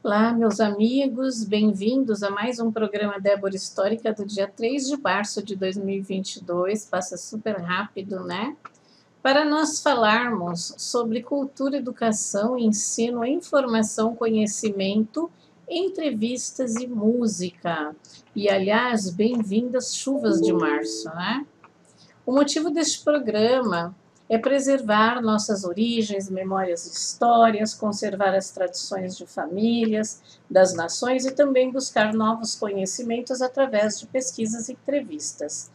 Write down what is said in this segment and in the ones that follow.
Olá, meus amigos, bem-vindos a mais um programa Débora Histórica do dia 3 de março de 2022. Passa super rápido, né? Para nós falarmos sobre cultura, educação, ensino, informação, conhecimento, entrevistas e música. E, aliás, bem-vindas chuvas de março, né? O motivo deste programa é preservar nossas origens, memórias e histórias, conservar as tradições de famílias, das nações e também buscar novos conhecimentos através de pesquisas e entrevistas.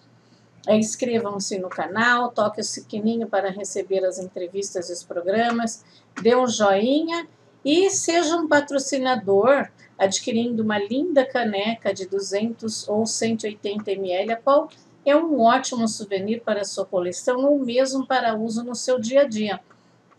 Inscrevam-se no canal, toque o sininho para receber as entrevistas e os programas, dê um joinha e seja um patrocinador adquirindo uma linda caneca de 200 ou 180 ml, a qual é um ótimo souvenir para a sua coleção ou mesmo para uso no seu dia a dia.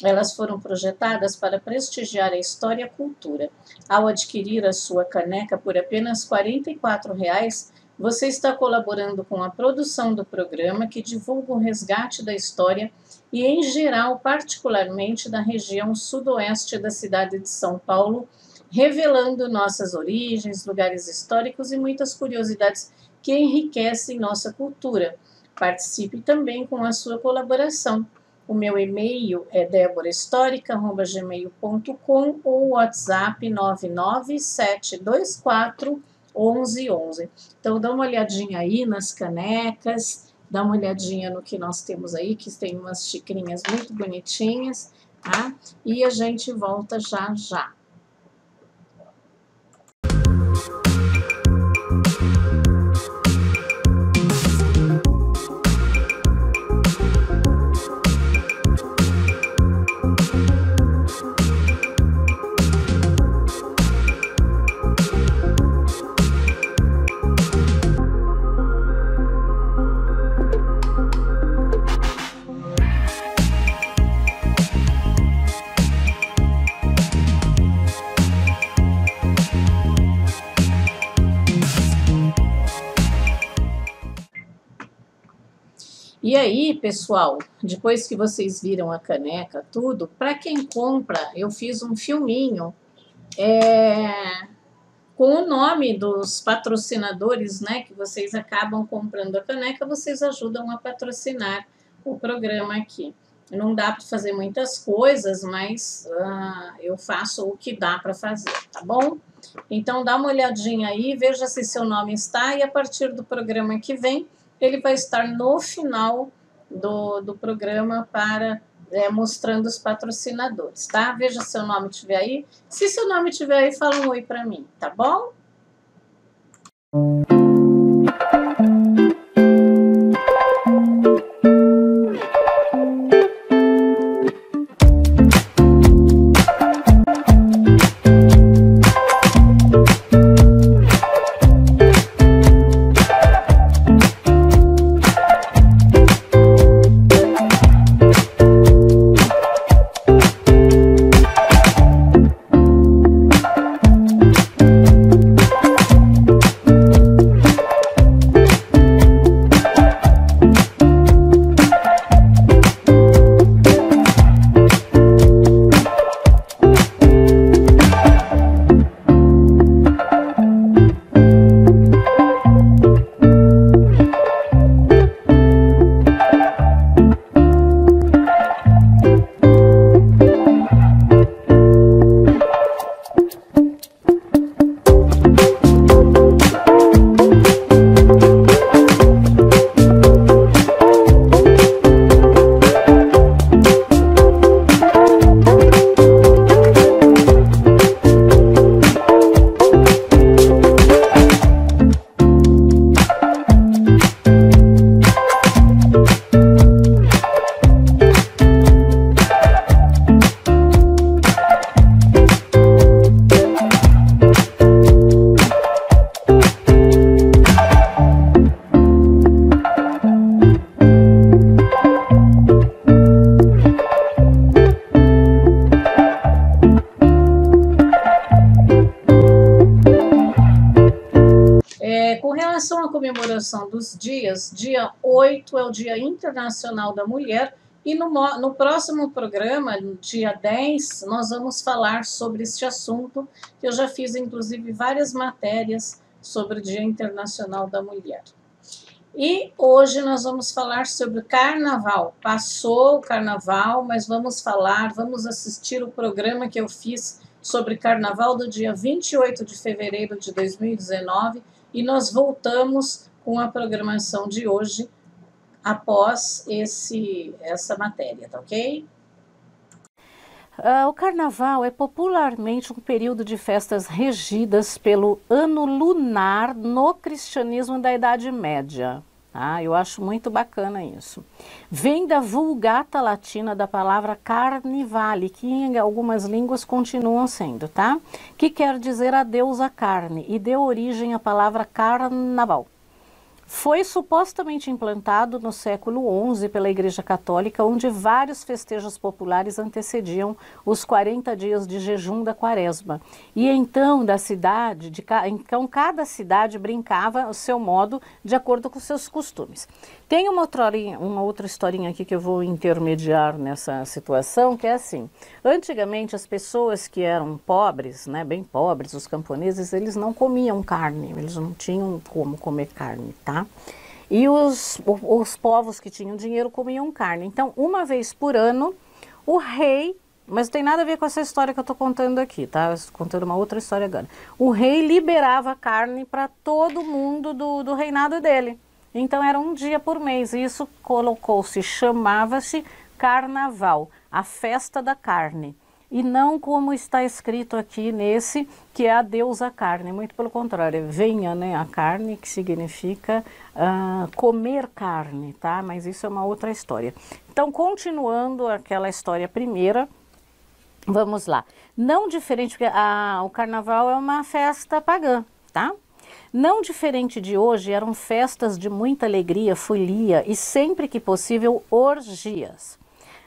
Elas foram projetadas para prestigiar a história e a cultura. Ao adquirir a sua caneca por apenas R$ 44,00, você está colaborando com a produção do programa que divulga o resgate da história e, em geral, particularmente da região sudoeste da cidade de São Paulo, revelando nossas origens, lugares históricos e muitas curiosidades que enriquecem nossa cultura. Participe também com a sua colaboração. O meu e-mail é deborahistorica@gmail.com ou o WhatsApp 997241111. Então, dá uma olhadinha aí nas canecas, dá uma olhadinha no que nós temos aí, que tem umas xicrinhas muito bonitinhas, tá? E a gente volta já já. E aí, pessoal, depois que vocês viram a caneca, tudo, para quem compra, eu fiz um filminho com o nome dos patrocinadores, né, que vocês acabam comprando a caneca, vocês ajudam a patrocinar o programa aqui. Não dá para fazer muitas coisas, mas eu faço o que dá para fazer, tá bom? Então, dá uma olhadinha aí, veja se seu nome está, e a partir do programa que vem, ele vai estar no final do programa para mostrando os patrocinadores, tá? Veja se seu nome estiver aí. Se seu nome estiver aí, fala um oi para mim, tá bom? relação à comemoração dos dias, dia 8 é o Dia Internacional da Mulher E no próximo programa, no dia 10, nós vamos falar sobre este assunto, que eu já fiz, inclusive, várias matérias sobre o Dia Internacional da Mulher. E hoje nós vamos falar sobre o carnaval. Passou o carnaval, mas vamos assistir o programa que eu fiz sobre carnaval do dia 28 de fevereiro de 2019 e nós voltamos com a programação de hoje após essa matéria, tá ok? O carnaval é popularmente um período de festas regidas pelo ano lunar no cristianismo da Idade Média. Eu acho muito bacana isso. Vem da vulgata latina da palavra carnivale, que em algumas línguas continuam sendo, tá? Que quer dizer a deusa carne e deu origem à palavra carnaval. Foi supostamente implantado no século XI pela Igreja Católica, onde vários festejos populares antecediam os 40 dias de jejum da Quaresma. E então, cada cidade brincava o seu modo de acordo com seus costumes. Tem uma outra historinha aqui que eu vou intermediar nessa situação, que é assim. Antigamente, as pessoas que eram pobres, né, bem pobres, os camponeses, eles não comiam carne, eles não tinham como comer carne, tá? E os povos que tinham dinheiro comiam carne. Então, uma vez por ano, o rei, mas não tem nada a ver com essa história que eu estou contando aqui, tá? Eu estou contando uma outra história agora. O rei liberava carne para todo mundo do reinado dele. Então, era um dia por mês. E isso chamava-se carnaval, a festa da carne. E não como está escrito aqui nesse, que é a deusa carne, muito pelo contrário, venha, né, a carne, que significa comer carne, tá? Mas isso é uma outra história. Então, continuando aquela história primeira, vamos lá. Não diferente, porque o carnaval é uma festa pagã, tá? Não diferente de hoje, eram festas de muita alegria, folia e sempre que possível, orgias.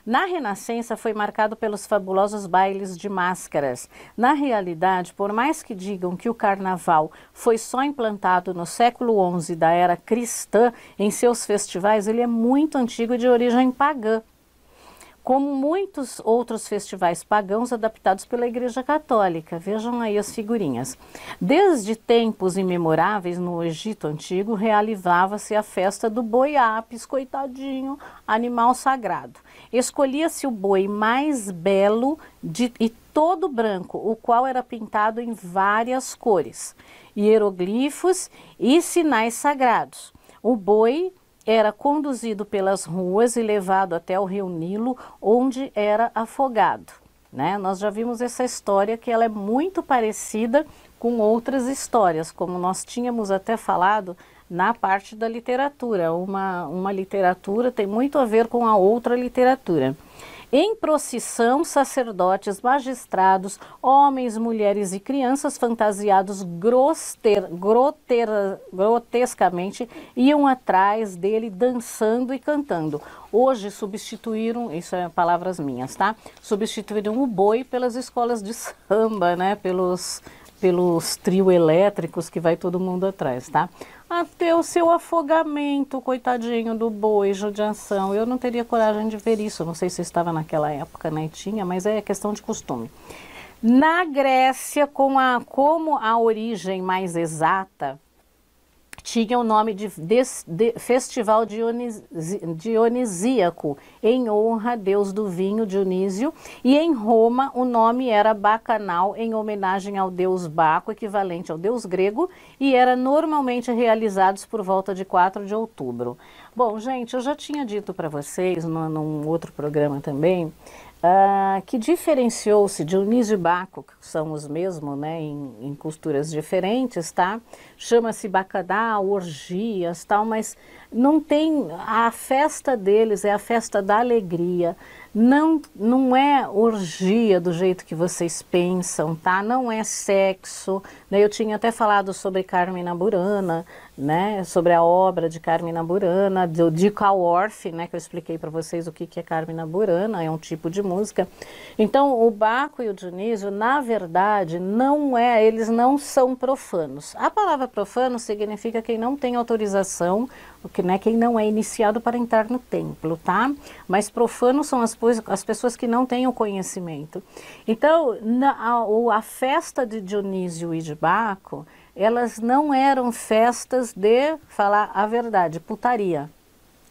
Na Renascença foi marcado pelos fabulosos bailes de máscaras. Na realidade, por mais que digam que o carnaval foi só implantado no século XI da era cristã em seus festivais, ele é muito antigo e de origem pagã, como muitos outros festivais pagãos adaptados pela Igreja Católica. Vejam aí as figurinhas. Desde tempos imemoráveis, no Egito Antigo, realizava-se a festa do boi Apis, coitadinho, animal sagrado. Escolhia-se o boi mais belo e todo branco, o qual era pintado em várias cores, hieroglifos e sinais sagrados. O boi era conduzido pelas ruas e levado até o rio Nilo, onde era afogado, né? Nós já vimos essa história, que ela é muito parecida com outras histórias, como nós tínhamos até falado na parte da literatura. Uma literatura tem muito a ver com a outra literatura. Em procissão, sacerdotes, magistrados, homens, mulheres e crianças fantasiados grotescamente iam atrás dele dançando e cantando. Hoje substituíram, isso é palavras minhas, tá? Substituíram o boi pelas escolas de samba, né? Pelos trio elétricos que vai todo mundo atrás, tá? Até o seu afogamento, coitadinho do boi, judiação. Eu não teria coragem de ver isso. Não sei se eu estava naquela época, né? Tinha, mas é questão de costume. Na Grécia, como a origem mais exata, tinha o nome de Festival Dionisíaco, em honra a deus do vinho, Dionísio, e em Roma o nome era Bacanal, em homenagem ao deus Baco, equivalente ao deus grego, e era normalmente realizados por volta de 4 de outubro. Bom, gente, eu já tinha dito para vocês, num outro programa também, que diferenciou-se Dionísio e Baco, que são os mesmos, né, em costuras diferentes, tá? Chama-se bacanal, orgias, tal, mas não tem, a festa deles é a festa da alegria, Não é orgia do jeito que vocês pensam, tá? Não é sexo, né? Eu tinha até falado sobre Carmina Burana, né? Sobre a obra de Carmina Burana, de Dick Orff, né? Que eu expliquei para vocês o que é Carmina Burana, é um tipo de música. Então, o Baco e o Dionísio, na verdade, eles não são profanos. A palavra profano significa quem não tem autorização, né, quem não é iniciado para entrar no templo, tá? Mas profanos são as pessoas que não têm o conhecimento. Então, a festa de Dionísio e de Baco, elas não eram festas de, falar a verdade, putaria,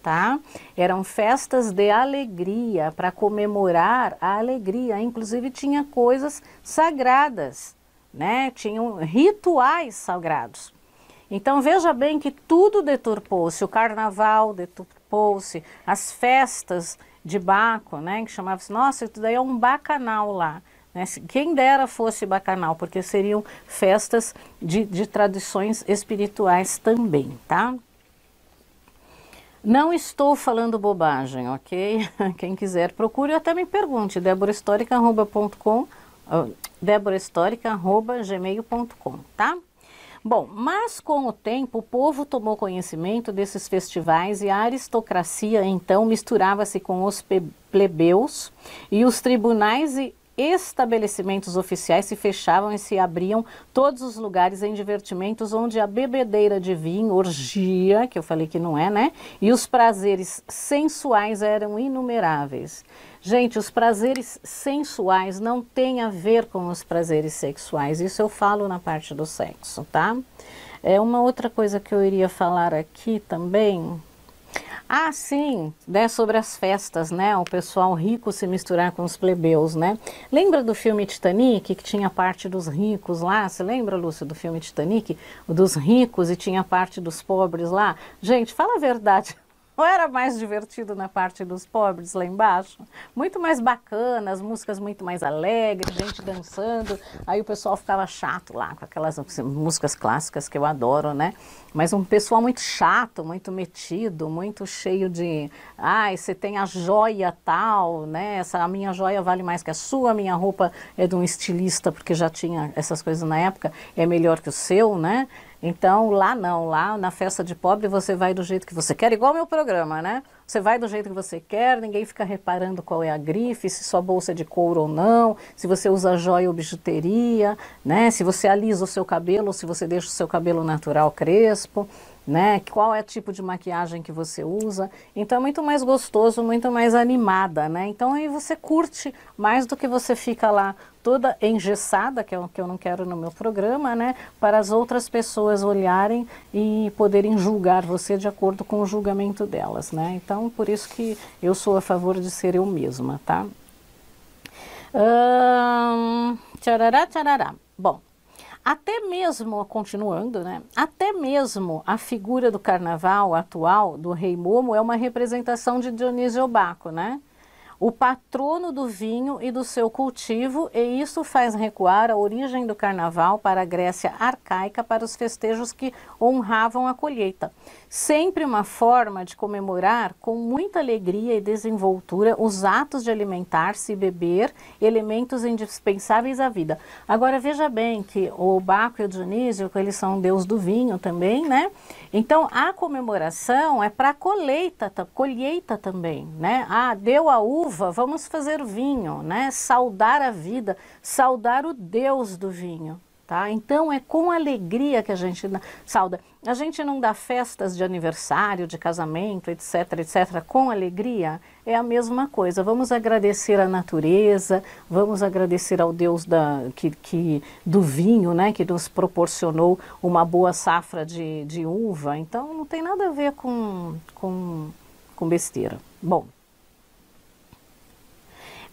tá? Eram festas de alegria, para comemorar a alegria. Inclusive tinha coisas sagradas, né? Tinham rituais sagrados. Então veja bem que tudo deturpou-se, o carnaval deturpou-se, as festas de Baco, né, que chamava-se, nossa, isso daí é um bacanal lá, né? Quem dera fosse bacanal, porque seriam festas de tradições espirituais também, tá? Não estou falando bobagem, ok? Quem quiser procure ou até me pergunte, deborahistorica@gmail.com, deborahistorica@gmail.com, tá? Bom, mas com o tempo o povo tomou conhecimento desses festivais e a aristocracia então misturava-se com os plebeus e os tribunais e estabelecimentos oficiais se fechavam e se abriam todos os lugares em divertimentos onde a bebedeira de vinho, orgia, que eu falei que não é, né? E os prazeres sensuais eram inumeráveis. Gente, os prazeres sensuais não têm a ver com os prazeres sexuais, isso eu falo na parte do sexo, tá? É uma outra coisa que eu iria falar aqui também. Ah, sim, né, sobre as festas, né, o pessoal rico se misturar com os plebeus, né? Lembra do filme Titanic, que tinha parte dos ricos lá? Você lembra, Lúcio, do filme Titanic? O dos ricos e tinha parte dos pobres lá? Gente, fala a verdade. Ou era mais divertido na parte dos pobres lá embaixo? Muito mais bacana, as músicas muito mais alegres, gente dançando. Aí o pessoal ficava chato lá com aquelas músicas clássicas que eu adoro, né? Mas um pessoal muito chato, muito metido, muito cheio de... Ai, você tem a joia tal, né? A minha joia vale mais que a sua, a minha roupa é de um estilista, porque já tinha essas coisas na época, é melhor que o seu, né? Então, lá não, lá na festa de pobre você vai do jeito que você quer, igual o meu programa, né? Você vai do jeito que você quer, ninguém fica reparando qual é a grife, se sua bolsa é de couro ou não, se você usa joia ou bijuteria, né? Se você alisa o seu cabelo ou se você deixa o seu cabelo natural crespo, né? Qual é o tipo de maquiagem que você usa. Então é muito mais gostoso, muito mais animada, né? Então aí você curte mais do que você fica lá toda engessada, que é o que eu não quero no meu programa, né? Para as outras pessoas olharem e poderem julgar você de acordo com o julgamento delas, né? Então por isso que eu sou a favor de ser eu mesma, tá? Tcharará, tcharará. Bom, até mesmo, continuando, né? Até mesmo a figura do carnaval atual, do Rei Momo, é uma representação de Dionísio Baco, né? O patrono do vinho e do seu cultivo, e isso faz recuar a origem do carnaval para a Grécia arcaica, para os festejos que honravam a colheita. Sempre uma forma de comemorar com muita alegria e desenvoltura os atos de alimentar-se e beber, elementos indispensáveis à vida. Agora veja bem que o Baco e o Dionísio, eles são deus do vinho também, né? Então a comemoração é para colheita também, né? Ah, deu a uva, vamos fazer vinho, né? Saudar a vida, saudar o Deus do vinho, tá? Então é com alegria que a gente sauda. A gente não dá festas de aniversário, de casamento, etc, etc, com alegria. É a mesma coisa. Vamos agradecer a natureza, vamos agradecer ao Deus do vinho, né? Que nos proporcionou uma boa safra de uva. Então não tem nada a ver com besteira. Bom.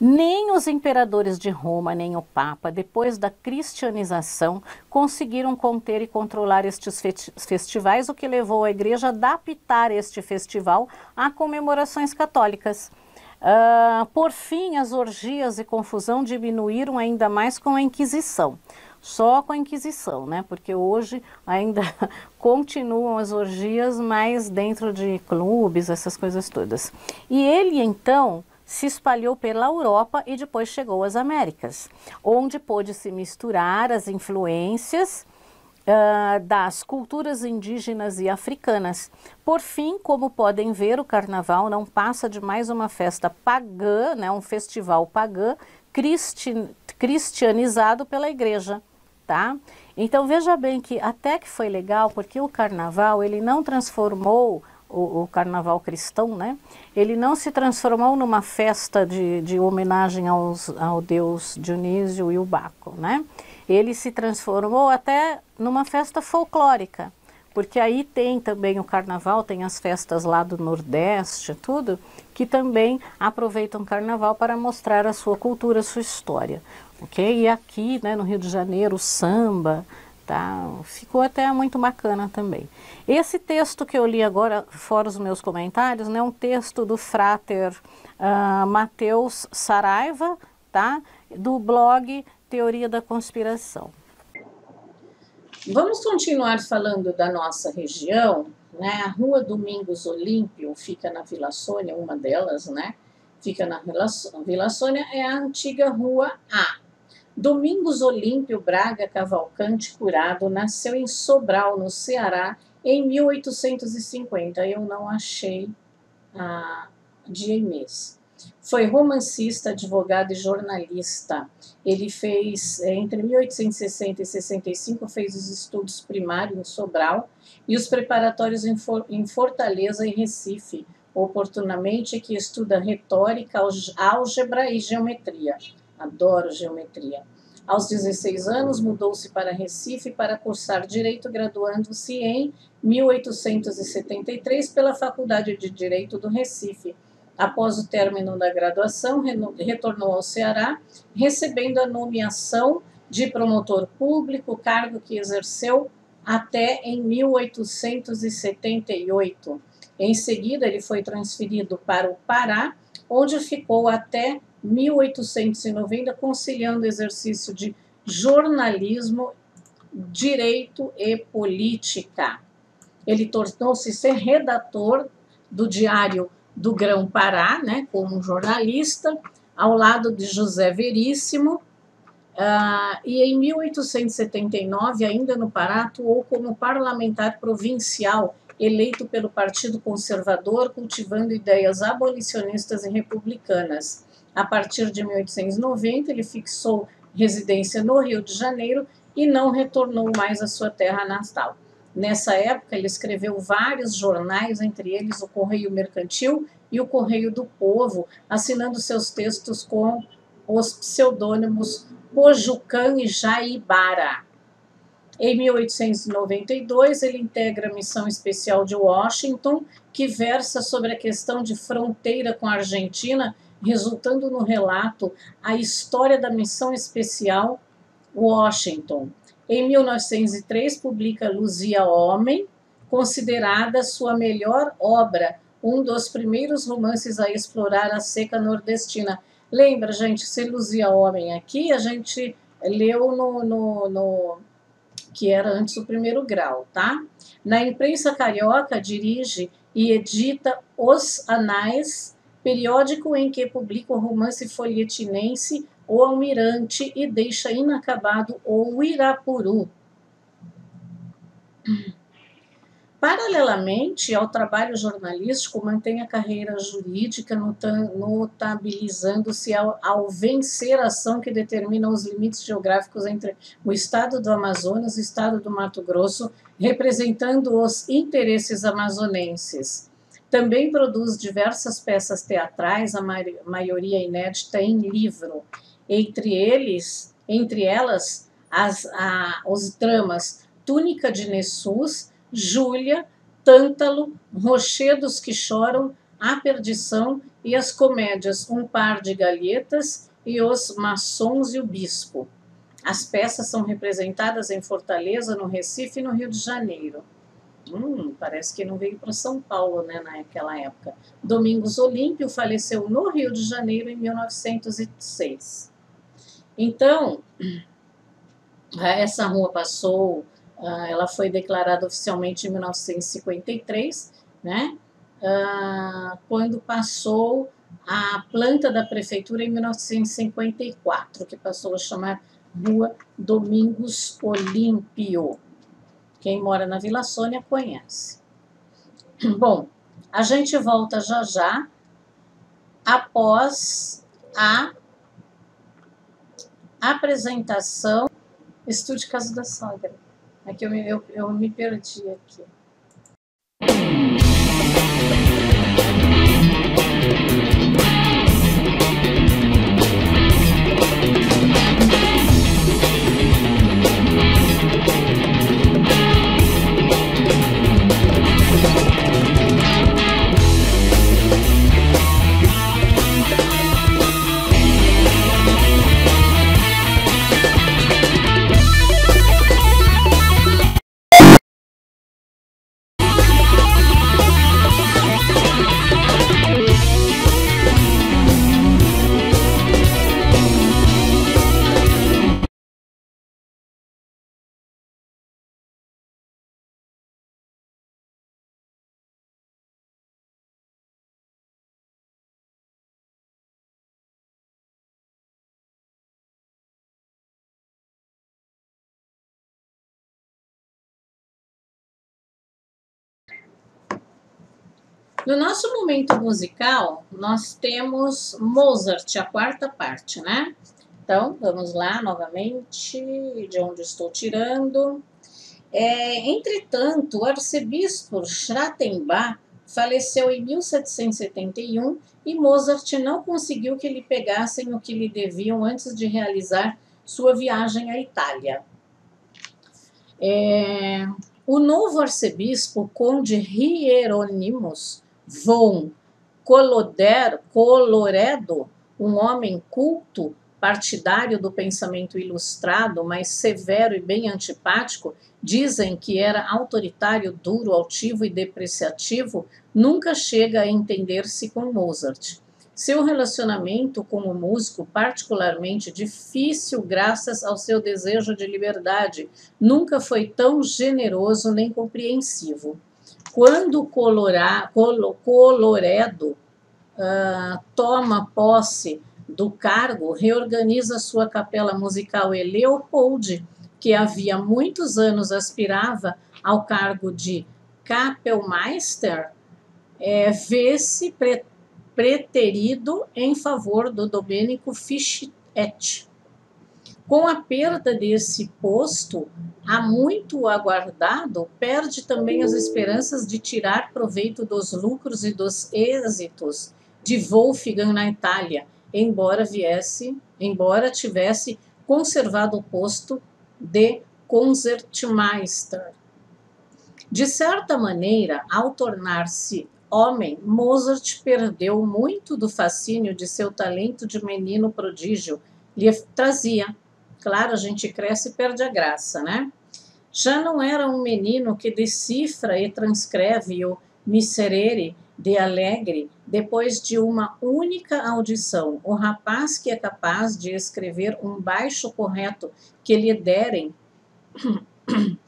Nem os imperadores de Roma, nem o Papa, depois da cristianização, conseguiram conter e controlar estes festivais, o que levou a Igreja a adaptar este festival a comemorações católicas. Por fim, as orgias e confusão diminuíram ainda mais com a Inquisição. Só com a Inquisição, né? Porque hoje ainda continuam as orgias, mas dentro de clubes, essas coisas todas. E ele, então, se espalhou pela Europa e depois chegou às Américas, onde pôde se misturar as influências das culturas indígenas e africanas. Por fim, como podem ver, o carnaval não passa de mais uma festa pagã, né, um festival pagã cristianizado pela igreja, tá? Então veja bem que até que foi legal, porque o carnaval ele não transformou o carnaval cristão, né? Ele não se transformou numa festa de homenagem ao deus Dionísio e o Baco, né? Ele se transformou até numa festa folclórica, porque aí tem também o carnaval, tem as festas lá do Nordeste, tudo, que também aproveitam o carnaval para mostrar a sua cultura, a sua história, ok? E aqui, né, no Rio de Janeiro, o samba, tá? Ficou até muito bacana também. Esse texto que eu li agora, fora os meus comentários, né, é um texto do frater Matheus Saraiva, tá? Do blog Teoria da Conspiração. Vamos continuar falando da nossa região, né? A Rua Domingos Olímpio fica na Vila Sônia, uma delas, né? Fica na Vila Sônia, é a antiga Rua A. Domingos Olímpio Braga Cavalcante Curado nasceu em Sobral, no Ceará, em 1850. Eu não achei dia e mês. Foi romancista, advogado e jornalista. Ele fez, entre 1860 e 65, fez os estudos primários em Sobral e os preparatórios em Fortaleza e Recife, oportunamente, que estuda retórica, álgebra e geometria. Adoro geometria. Aos 16 anos, mudou-se para Recife para cursar Direito, graduando-se em 1873 pela Faculdade de Direito do Recife. Após o término da graduação, retornou ao Ceará, recebendo a nomeação de promotor público, cargo que exerceu até em 1878. Em seguida, ele foi transferido para o Pará, onde ficou até 1890, conciliando o exercício de jornalismo, direito e política. Ele tornou-se ser redator do Diário do Grão-Pará, né, como jornalista, ao lado de José Veríssimo, e em 1879, ainda no Pará, atuou como parlamentar provincial, eleito pelo Partido Conservador, cultivando ideias abolicionistas e republicanas. A partir de 1890, ele fixou residência no Rio de Janeiro e não retornou mais à sua terra natal. Nessa época, ele escreveu vários jornais, entre eles o Correio Mercantil e o Correio do Povo, assinando seus textos com os pseudônimos Pojucã e Jaibara. Em 1892, ele integra a Missão Especial de Washington, que versa sobre a questão de fronteira com a Argentina, resultando no relato A História da Missão Especial Washington. Em 1903, publica Luzia Homem, considerada sua melhor obra, um dos primeiros romances a explorar a seca nordestina. Lembra, gente, se Luzia Homem aqui, a gente leu no que era antes do primeiro grau, tá? Na imprensa carioca, dirige e edita Os Anais, periódico em que publica o romance folhetinense O Almirante e deixa inacabado O Irapuru. Paralelamente ao trabalho jornalístico, mantém a carreira jurídica, notabilizando-se ao vencer a ação que determina os limites geográficos entre o estado do Amazonas e o estado do Mato Grosso, representando os interesses amazonenses. Também produz diversas peças teatrais, a maioria inédita em livro. Entre elas, os dramas Túnica de Nessus, Júlia, Tântalo, Rochedos que Choram, A Perdição e as comédias Um Par de Galhetas e Os Maçons e o Bispo. As peças são representadas em Fortaleza, no Recife e no Rio de Janeiro. Parece que não veio para São Paulo, né, naquela época. Domingos Olímpio faleceu no Rio de Janeiro em 1906. Então, essa rua passou... ela foi declarada oficialmente em 1953, né? Quando passou a planta da prefeitura em 1954, que passou a chamar Rua Domingos Olímpio. Quem mora na Vila Sônia conhece. Bom, a gente volta já já, após a apresentação. Estúdio Casa da Sogra. É que eu me perdi aqui. No nosso momento musical, nós temos Mozart, a quarta parte, né? Então, vamos lá novamente, de onde estou tirando. Entretanto, o arcebispo Schrattenbach faleceu em 1771 e Mozart não conseguiu que lhe pegassem o que lhe deviam antes de realizar sua viagem à Itália. O novo arcebispo, conde Hieronymus von Colloredo, um homem culto, partidário do pensamento ilustrado, mas severo e bem antipático, dizem que era autoritário, duro, altivo e depreciativo, nunca chega a entender-se com Mozart. Seu relacionamento com o músico, particularmente difícil graças ao seu desejo de liberdade, nunca foi tão generoso nem compreensivo. Quando Colloredo toma posse do cargo, reorganiza sua capela musical e Leopold, que havia muitos anos aspirava ao cargo de Kapellmeister, vê-se preterido em favor do Domenico Fischietti. Com a perda desse posto, há muito aguardado, perde também as esperanças de tirar proveito dos lucros e dos êxitos de Wolfgang na Itália, embora tivesse conservado o posto de Concertmeister. De certa maneira, ao tornar-se homem, Mozart perdeu muito do fascínio de seu talento de menino prodígio lhe trazia. Claro, a gente cresce e perde a graça, né? Já não era um menino que decifra e transcreve o Miserere de Allegri depois de uma única audição. O rapaz que é capaz de escrever um baixo correto que lhe derem... Deixa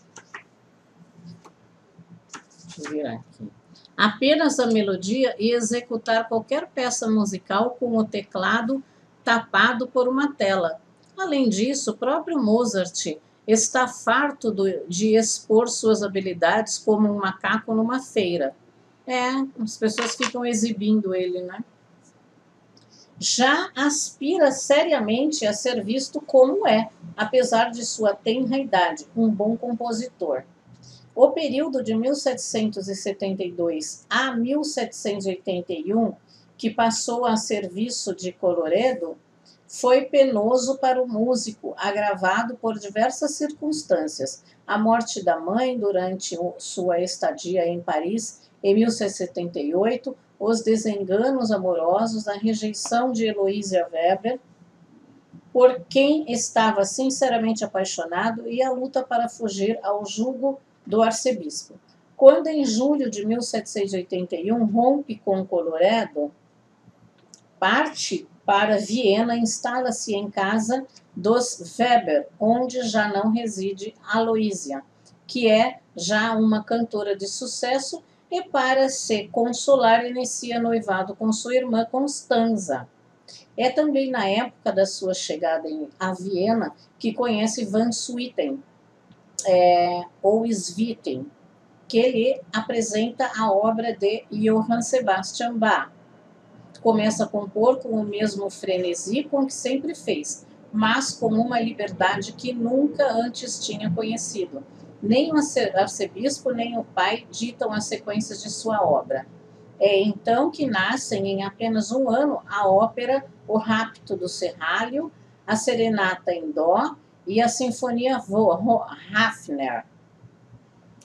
eu virar aqui. Apenas a melodia e executar qualquer peça musical com o teclado tapado por uma tela. Além disso, o próprio Mozart está farto de expor suas habilidades como um macaco numa feira. As pessoas ficam exibindo ele, né? Já aspira seriamente a ser visto como apesar de sua tenra idade, um bom compositor. O período de 1772 a 1781, que passou a serviço de Colloredo, foi penoso para o músico, agravado por diversas circunstâncias. A morte da mãe durante sua estadia em Paris, em 1778, os desenganos amorosos, a rejeição de Heloísa Weber, por quem estava sinceramente apaixonado, e a luta para fugir ao jugo do arcebispo. Quando, em julho de 1781, rompe com Colloredo, parte para Viena, instala-se em casa dos Weber, onde já não reside Aloísia, que é já uma cantora de sucesso e para se consolar inicia noivado com sua irmã Constanza. É também na época da sua chegada a Viena que conhece Van Swieten, ou Swieten, que lhe apresenta a obra de Johann Sebastian Bach. Começa a compor com o mesmo frenesi com que sempre fez, mas com uma liberdade que nunca antes tinha conhecido. Nem o arcebispo nem o pai ditam as sequências de sua obra. É então que nascem, em apenas um ano, a ópera O Rapto do Serralho, a Serenata em Dó e a Sinfonia Hafner,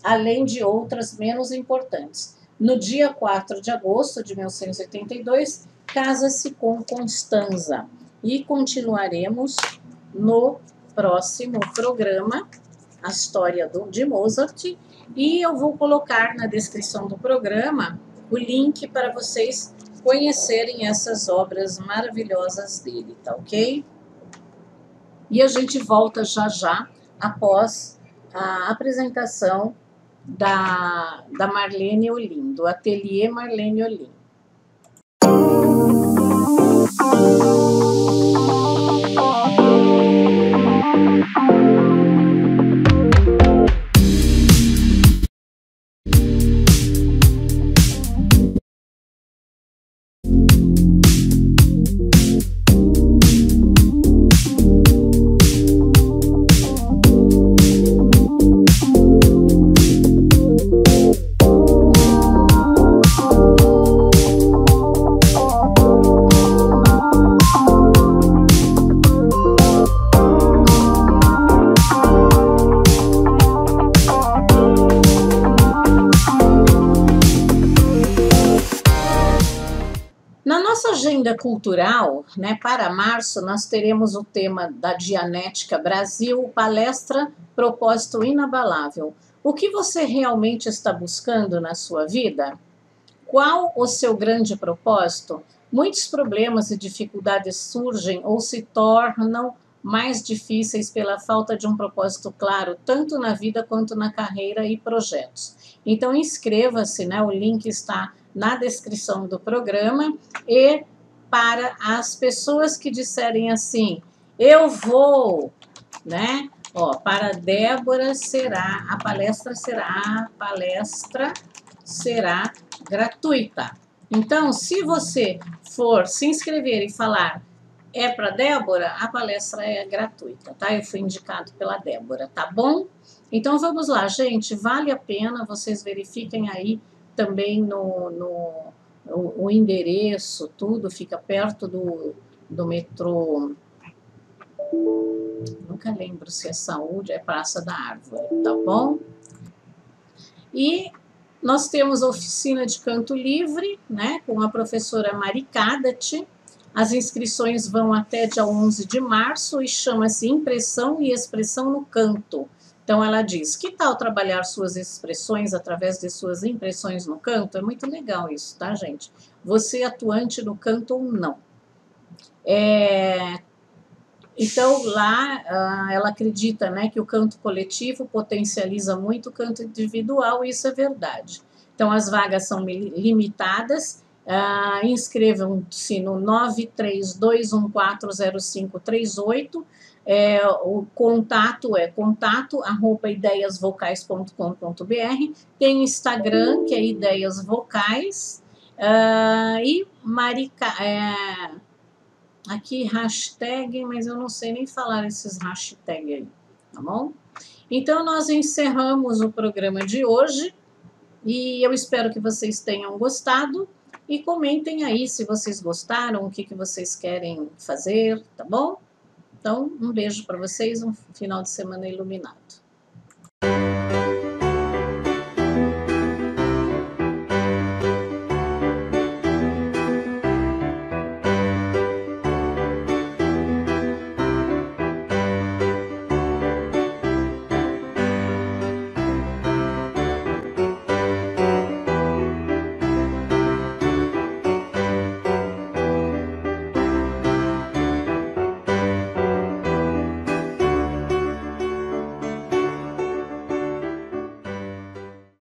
além de outras menos importantes. No dia 4 de agosto de 1182, casa-se com Constanza. E continuaremos no próximo programa a história de Mozart. E eu vou colocar na descrição do programa o link para vocês conhecerem essas obras maravilhosas dele, tá ok? E a gente volta já já após a apresentação da Marlene Olim, do Ateliê Marlene Olim. Na nossa agenda cultural, né, para março, nós teremos o tema da Dianética Brasil, palestra Propósito Inabalável. O que você realmente está buscando na sua vida? Qual o seu grande propósito? Muitos problemas e dificuldades surgem ou se tornam mais difíceis pela falta de um propósito claro, tanto na vida quanto na carreira e projetos. Então, inscreva-se, né? O link está na descrição do programa. E para as pessoas que disserem assim, eu vou, né? Ó, para Débora a palestra será gratuita. Então, se você for se inscrever e falar é para Débora, a palestra é gratuita, tá? Eu fui indicado pela Débora, tá bom? Então, vamos lá, gente, vale a pena, vocês verifiquem aí também o endereço, tudo fica perto do metrô, nunca lembro se é Saúde, é Praça da Árvore, tá bom? E nós temos a oficina de canto livre, né, com a professora Mari Kadat. As inscrições vão até dia 11 de março e chama-se Impressão e Expressão no Canto. Então, ela diz, que tal trabalhar suas expressões através de suas impressões no canto? É muito legal isso, tá, gente? Você atuante no canto ou não. Então, lá, ela acredita, né, que o canto coletivo potencializa muito o canto individual, e isso é verdade. Então, as vagas são limitadas. Inscrevam-se no 932140538. O contato é contato@ideiasvocais.com.br. Tem o Instagram, que é Ideias Vocais. E aqui hashtag, mas eu não sei nem falar esses hashtags aí, tá bom? Então, nós encerramos o programa de hoje e eu espero que vocês tenham gostado e comentem aí se vocês gostaram, o que vocês querem fazer, tá bom? Então, um beijo para vocês, um final de semana iluminado.